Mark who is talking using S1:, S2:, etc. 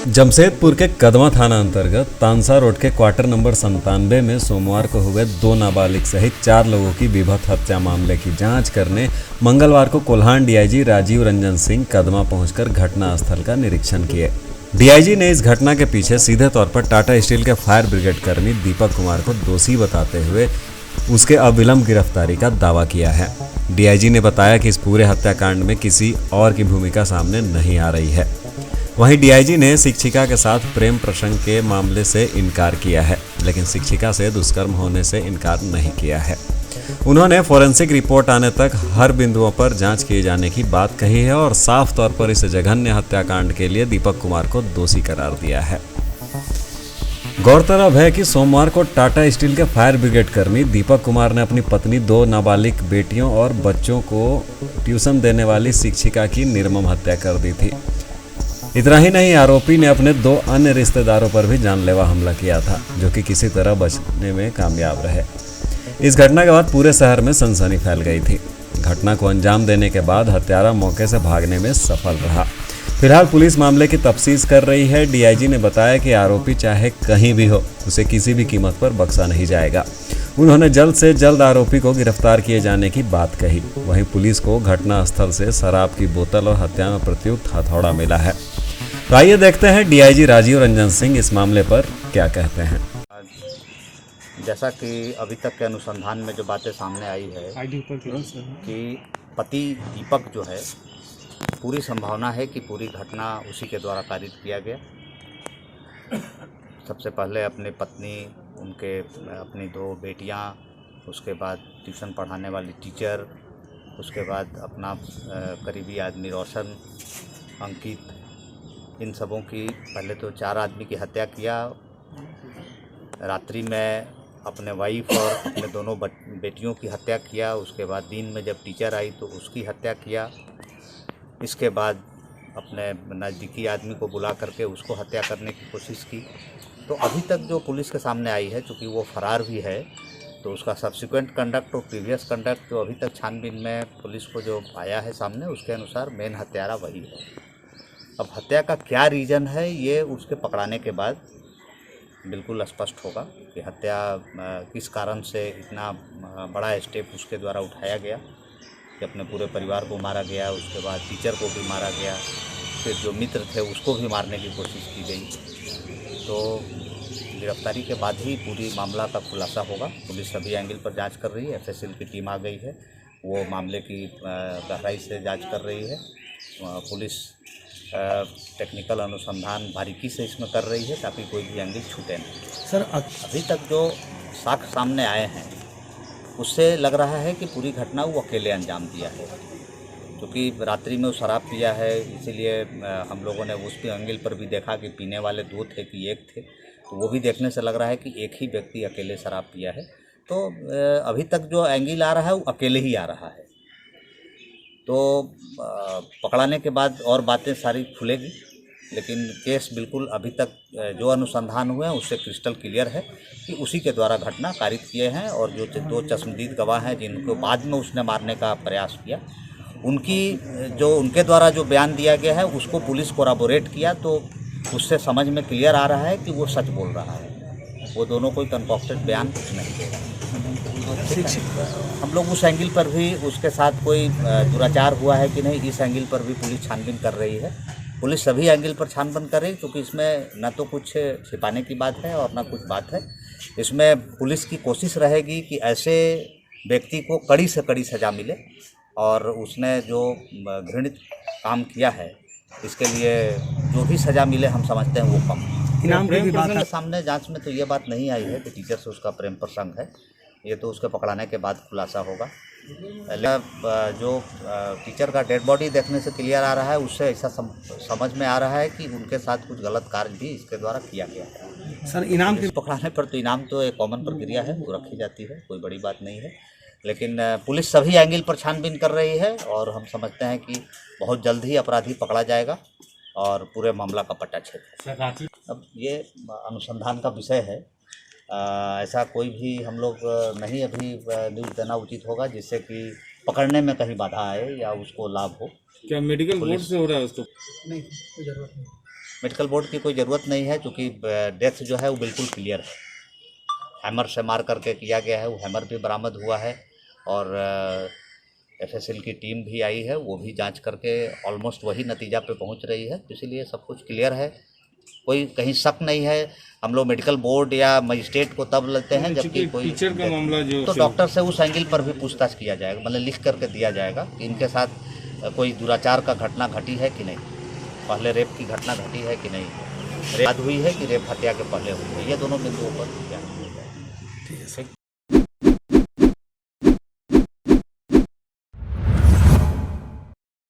S1: जमशेदपुर के कदमा थाना अंतर्गत तानसा रोड के क्वार्टर नंबर 97 में सोमवार को हुए 2 नाबालिग सहित 4 लोगों की विभत्स हत्या मामले की जांच करने मंगलवार को कोल्हान डीआईजी राजीव रंजन सिंह कदमा पहुंचकर घटनास्थल का निरीक्षण किए। डीआईजी ने इस घटना के पीछे सीधे तौर पर टाटा स्टील के फायर ब्रिगेड कर्मी दीपक कुमार को दोषी बताते हुए उसके अविलंब गिरफ्तारी का दावा किया है। डीआईजी ने बताया कि इस पूरे हत्याकांड में किसी और की भूमिका सामने नहीं आ रही है। वहीं डीआईजी ने शिक्षिका के साथ प्रेम प्रसंग के मामले से इनकार किया है, लेकिन शिक्षिका से दुष्कर्म होने से इनकार नहीं किया है। उन्होंने फोरेंसिक रिपोर्ट आने तक हर बिंदुओं पर जांच किए जाने की बात कही है और साफ तौर पर इस जघन्य हत्याकांड के लिए दीपक कुमार को दोषी करार दिया है। गौरतलब है कि सोमवार को टाटा स्टील के फायर ब्रिगेड कर्मी दीपक कुमार ने अपनी पत्नी, 2 नाबालिग बेटियों और बच्चों को ट्यूशन देने वाली शिक्षिका की निर्मम हत्या कर दी थी। इतना ही नहीं, आरोपी ने अपने 2 अन्य रिश्तेदारों पर भी जानलेवा हमला किया था, जो कि किसी तरह बचने में कामयाब रहे। इस घटना के बाद पूरे शहर में सनसनी फैल गई थी। घटना को अंजाम देने के बाद हत्यारा मौके से भागने में सफल रहा। फिलहाल पुलिस मामले की तफ्तीश कर रही है। डीआईजी ने बताया कि आरोपी चाहे कहीं भी हो, उसे किसी भी कीमत पर बख्शा नहीं जाएगा। उन्होंने जल्द से जल्द आरोपी को गिरफ्तार किए जाने की बात कही। वहीं पुलिस को घटनास्थल से शराब की बोतल और हत्या में प्रयुक्त हथौड़ा मिला है। तो आइए देखते हैं डीआईजी राजीव रंजन सिंह इस मामले पर क्या कहते हैं।
S2: जैसा कि अभी तक के अनुसंधान में जो बातें सामने आई है कि पति दीपक जो है, पूरी संभावना है कि पूरी घटना उसी के द्वारा कारित किया गया। सबसे पहले अपनी पत्नी, अपनी 2 बेटियां, उसके बाद ट्यूशन पढ़ाने वाली टीचर, उसके बाद अपना करीबी आदमी रोशन, अंकित, इन सबों की पहले तो 4 आदमी की हत्या किया। रात्रि में अपने वाइफ और अपने दोनों बेटियों की हत्या किया। उसके बाद दिन में जब टीचर आई तो उसकी हत्या किया। इसके बाद अपने नज़दीकी आदमी को बुला करके उसको हत्या करने की कोशिश की। तो अभी तक जो पुलिस के सामने आई है, चूँकि वो फरार भी है, तो उसका सब्सिक्वेंट कंडक्ट और प्रीवियस कंडक्ट जो अभी तक छानबीन में पुलिस को जो आया है सामने, उसके अनुसार मेन हत्यारा वही है। अब हत्या का क्या रीज़न है, ये उसके पकड़ाने के बाद बिल्कुल स्पष्ट होगा कि हत्या किस कारण से इतना बड़ा स्टेप उसके द्वारा उठाया गया कि अपने पूरे परिवार को मारा गया, उसके बाद टीचर को भी मारा गया, फिर जो मित्र थे उसको भी मारने की कोशिश की गई। तो गिरफ्तारी के बाद ही पूरी मामला का खुलासा होगा। पुलिस सभी एंगल पर जांच कर रही है। एफएसएल की टीम आ गई है, वो मामले की गहराई से जांच कर रही है। पुलिस टेक्निकल अनुसंधान बारीकी से इसमें कर रही है ताकि कोई भी एंगल छूटे नहीं।
S3: सर,
S2: अभी तक जो साक्ष्य सामने आए हैं उससे लग रहा है कि पूरी घटना वो अकेले अंजाम दिया है, क्योंकि रात्रि में वो शराब पिया है। इसीलिए हम लोगों ने उस भी एंगल पर भी देखा कि पीने वाले 2 थे कि 1 थे, तो वो भी देखने से लग रहा है कि एक ही व्यक्ति अकेले शराब पिया है। तो अभी तक जो एंगल आ रहा है वो अकेले ही आ रहा है। तो पकड़ाने के बाद और बातें सारी खुलेगी, लेकिन केस बिल्कुल अभी तक जो अनुसंधान हुए हैं उससे क्रिस्टल क्लियर है कि उसी के द्वारा घटना कारित किए हैं। और जो 2 चश्मदीद गवाह हैं जिनको बाद में उसने मारने का प्रयास किया, उनके द्वारा जो बयान दिया गया है उसको पुलिस कोराबोरेट किया, तो उससे समझ में क्लियर आ रहा है कि वो सच बोल रहा है। वो दोनों कोई कंकॉक्टेड बयान कुछ नहीं दे रहा। हम लोग उस एंगल पर भी उसके साथ कोई दुराचार हुआ है कि नहीं, इस एंगल पर भी पुलिस छानबीन कर रही है। पुलिस सभी एंगल पर छानबीन कर रही है, क्योंकि इसमें न तो कुछ छिपाने की बात है और न कुछ बात है। इसमें पुलिस की कोशिश रहेगी कि ऐसे व्यक्ति को कड़ी से कड़ी सज़ा मिले और उसने जो घृणित काम किया है इसके लिए जो भी सज़ा मिले हम समझते हैं वो कम।
S3: इनाम की भी बात है।
S2: सामने जांच में तो ये बात नहीं आई है कि टीचर से उसका प्रेम प्रसंग है। ये तो उसके पकड़ाने के बाद खुलासा होगा। जो टीचर का डेड बॉडी देखने से क्लियर आ रहा है, उससे ऐसा समझ में आ रहा है कि उनके साथ कुछ गलत कार्य भी इसके द्वारा किया गया है।
S3: सर, इनाम की
S2: पकड़ाने पर तो इनाम तो एक कॉमन प्रक्रिया है, वो रखी जाती है, कोई बड़ी बात नहीं है। लेकिन पुलिस सभी एंगल पर छानबीन कर रही है और हम समझते हैं कि बहुत जल्द ही अपराधी पकड़ा जाएगा और पूरे मामला का पट्टाछेद। अब ये अनुसंधान का विषय है। ऐसा कोई भी हम लोग नहीं अभी न्यूज़ देना उचित होगा जिससे कि पकड़ने में कहीं बाधा आए या उसको लाभ हो।
S4: क्या मेडिकल बोर्ड से हो रहा है उसको?
S3: नहीं, कोई जरूरत नहीं।
S2: मेडिकल बोर्ड की कोई ज़रूरत नहीं है, क्योंकि डेथ जो है वो बिल्कुल क्लियर है। हैमर से मार करके किया गया है, वो हैमर भी बरामद हुआ है और एफएसएल की टीम भी आई है, वो भी जांच करके ऑलमोस्ट वही नतीजा पे पहुंच रही है। इसीलिए सब कुछ क्लियर है, कोई कहीं शक नहीं है। हम लोग मेडिकल बोर्ड या मजिस्ट्रेट को तब लेते हैं जबकि कोई
S3: टीचर का मामला जो
S2: तो डॉक्टर से उस एंगल पर भी पूछताछ किया जाएगा, मतलब लिख करके दिया जाएगा कि इनके साथ कोई दुराचार का घटना घटी है कि नहीं, पहले रेप की घटना घटी है कि नहीं, रेप हुई है कि रेप हत्या के पहले हुई है, ये दोनों बिंदुओं पर जांच की जाएगी। ठीक है।